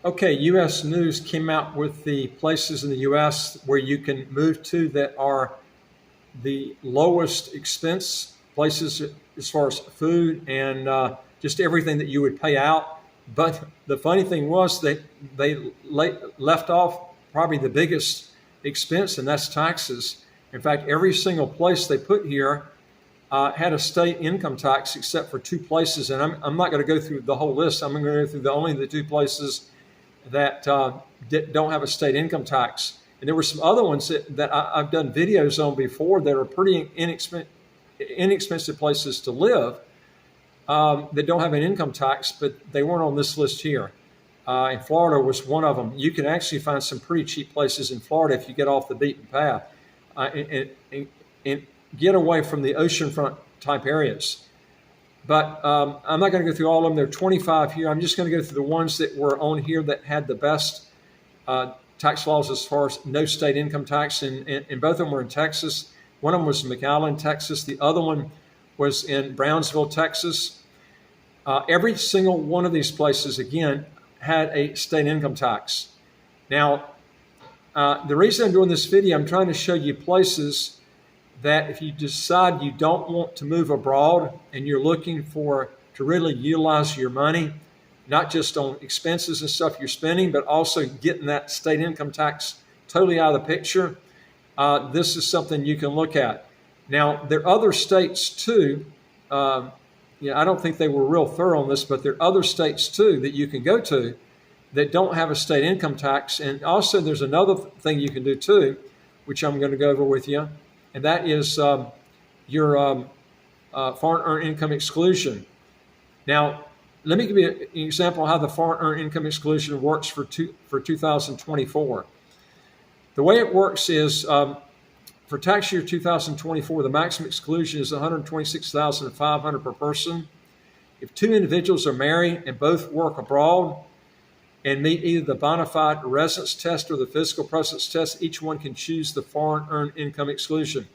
Okay, U.S. News came out with the places in the U.S. where you can move to that are the lowest expense places as far as food and just everything that you would pay out. But the funny thing was they left off probably the biggest expense, and that's taxes. In fact, every single place they put here had a state income tax except for two places. And I'm not going to go through the whole list. I'm going to go through only the two places that don't have a state income tax. And there were some other ones that I've done videos on before that are pretty inexpensive places to live that don't have an income tax, but they weren't on this list here. And Florida was one of them. You can actually find some pretty cheap places in Florida if you get off the beaten path and get away from the oceanfront type areas. But I'm not going to go through all of them. There are 25 here. I'm just going to go through the ones that were on here that had the best tax laws as far as no state income tax. And both of them were in Texas. One of them was in McAllen, Texas. The other one was in Brownsville, Texas. Every single one of these places, again, had a state income tax. Now, the reason I'm doing this video, I'm trying to show you places that if you decide you don't want to move abroad and you're looking to really utilize your money, not just on expenses and stuff you're spending, but also getting that state income tax totally out of the picture, this is something you can look at. Now, there are other states too. I don't think they were real thorough on this, but there are other states too that you can go to that don't have a state income tax. And also there's another thing you can do too, which I'm going to go over with you. And that is your foreign earned income exclusion. Now, let me give you an example of how the foreign earned income exclusion works for 2024. The way it works is for tax year 2024, the maximum exclusion is $126,500 per person. If two individuals are married and both work abroad and meet either the bona fide residence test or the physical presence test, each one can choose the foreign earned income exclusion.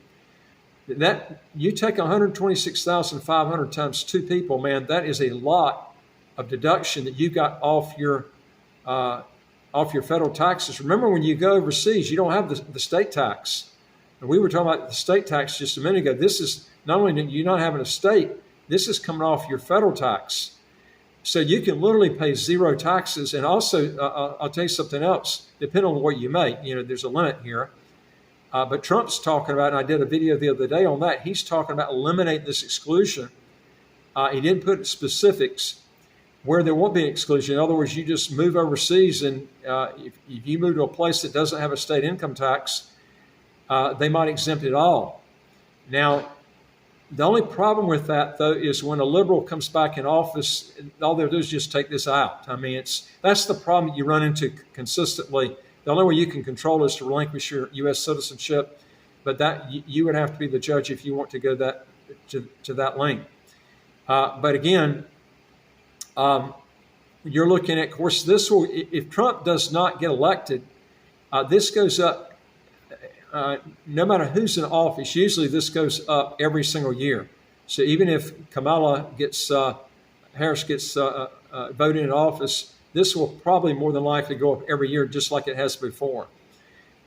That you take $126,500 times two people, man, that is a lot of deduction that you got off your federal taxes. Remember, when you go overseas, you don't have the state tax. And we were talking about the state tax just a minute ago. This is not only that you're not having a state, this is coming off your federal tax. So you can literally pay zero taxes. And also, I'll tell you something else, depending on what you make, there's a limit here. But Trump's talking about, and I did a video the other day on that, he's talking about eliminating this exclusion. He didn't put specifics where there won't be an exclusion. In other words, you just move overseas, and if you move to a place that doesn't have a state income tax, they might exempt it all. Now, the only problem with that, though, is when a liberal comes back in office, all they'll do is just take this out. I mean, that's the problem that you run into consistently. The only way you can control is to relinquish your U.S. citizenship, but that you would have to be the judge if you want to go to that length. But again, you're looking at, of course, this will, if Trump does not get elected, this goes up. No matter who's in office, usually this goes up every single year. So even if Kamala Harris gets voted in office, this will probably more than likely go up every year, just like it has before.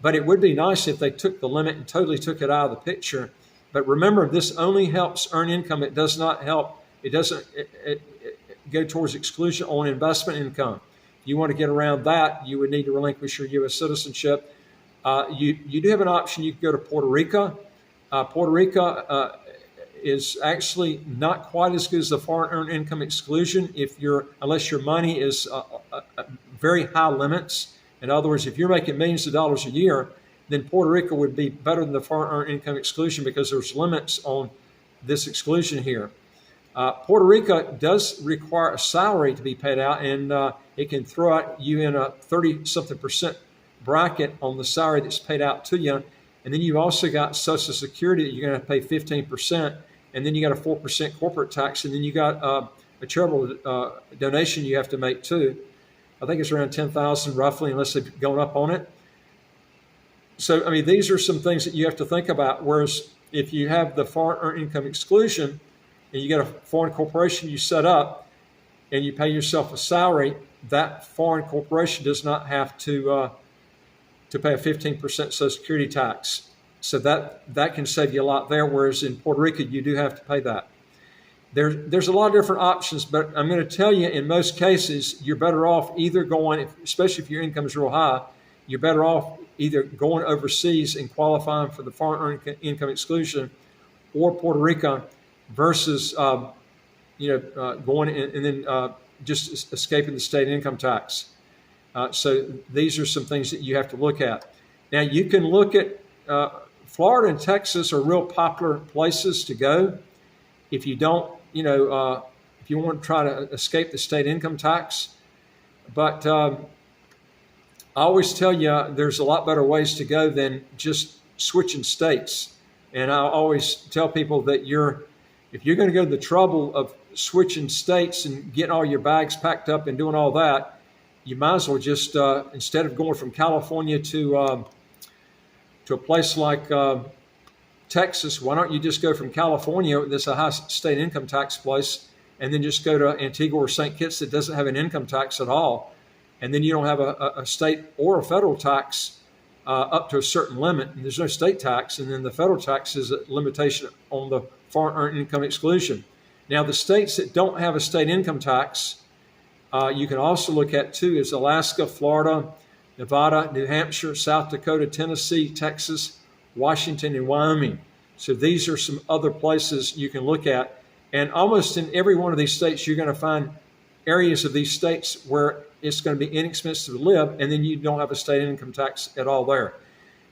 But it would be nice if they took the limit and totally took it out of the picture. But remember, this only helps earn income. It does not help. It doesn't go towards exclusion on investment income. If you want to get around that, you would need to relinquish your U.S. citizenship. You do have an option. You can go to Puerto Rico. Puerto Rico is actually not quite as good as the foreign earned income exclusion unless your money is very high limits. In other words, if you're making millions of dollars a year, then Puerto Rico would be better than the foreign earned income exclusion because there's limits on this exclusion here. Puerto Rico does require a salary to be paid out, and it can throw out you in a 30-something% bracket on the salary that's paid out to you. And then you've also got Social Security that you're going to pay 15%, and then you got a 4% corporate tax, and then you got a charitable donation you have to make too. I think it's around $10,000 roughly, unless they've gone up on it. So, I mean, these are some things that you have to think about. Whereas if you have the foreign earned income exclusion and you get a foreign corporation you set up and you pay yourself a salary, that foreign corporation does not have to pay a 15% Social Security tax. So that can save you a lot there, whereas in Puerto Rico, you do have to pay that. There's a lot of different options, but I'm going to tell you, in most cases, you're better off either going, especially if your income is real high, you're better off either going overseas and qualifying for the foreign earned income exclusion, or Puerto Rico, versus going and then just escaping the state income tax. So these are some things that you have to look at. Now, you can look at Florida and Texas are real popular places to go if you don't, if you want to try to escape the state income tax. But I always tell you there's a lot better ways to go than just switching states. And I always tell people that if you're going to go to the trouble of switching states and getting all your bags packed up and doing all that, you might as well just, instead of going from California to a place like Texas, why don't you just go from California, that's a high state income tax place, and then just go to Antigua or St. Kitts that doesn't have an income tax at all. And then you don't have a state or a federal tax up to a certain limit. And there's no state tax. And then the federal tax is a limitation on the foreign earned income exclusion. Now, the states that don't have a state income tax, you can also look at too, is Alaska, Florida, Nevada, New Hampshire, South Dakota, Tennessee, Texas, Washington, and Wyoming. So these are some other places you can look at. And almost in every one of these states, you're going to find areas of these states where it's going to be inexpensive to live, and then you don't have a state income tax at all there.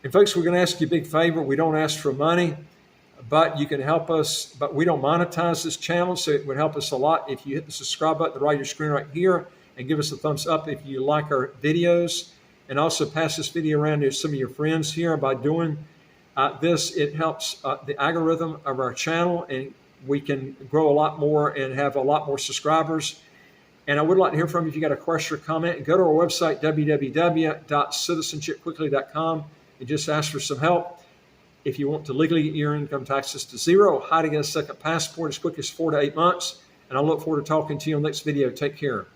And folks, we're going to ask you a big favor. We don't ask for money, but you can help us. But we don't monetize this channel, so it would help us a lot if you hit the subscribe button at the right of your screen right here and give us a thumbs up if you like our videos. And also pass this video around to some of your friends here. By doing this, it helps the algorithm of our channel, and we can grow a lot more and have a lot more subscribers. And I would like to hear from you if you got a question or comment. Go to our website, www.citizenshipquickly.com, and just ask for some help. If you want to legally get your income taxes to zero, how to get a second passport as quick as 4 to 8 months. And I look forward to talking to you on the next video. Take care.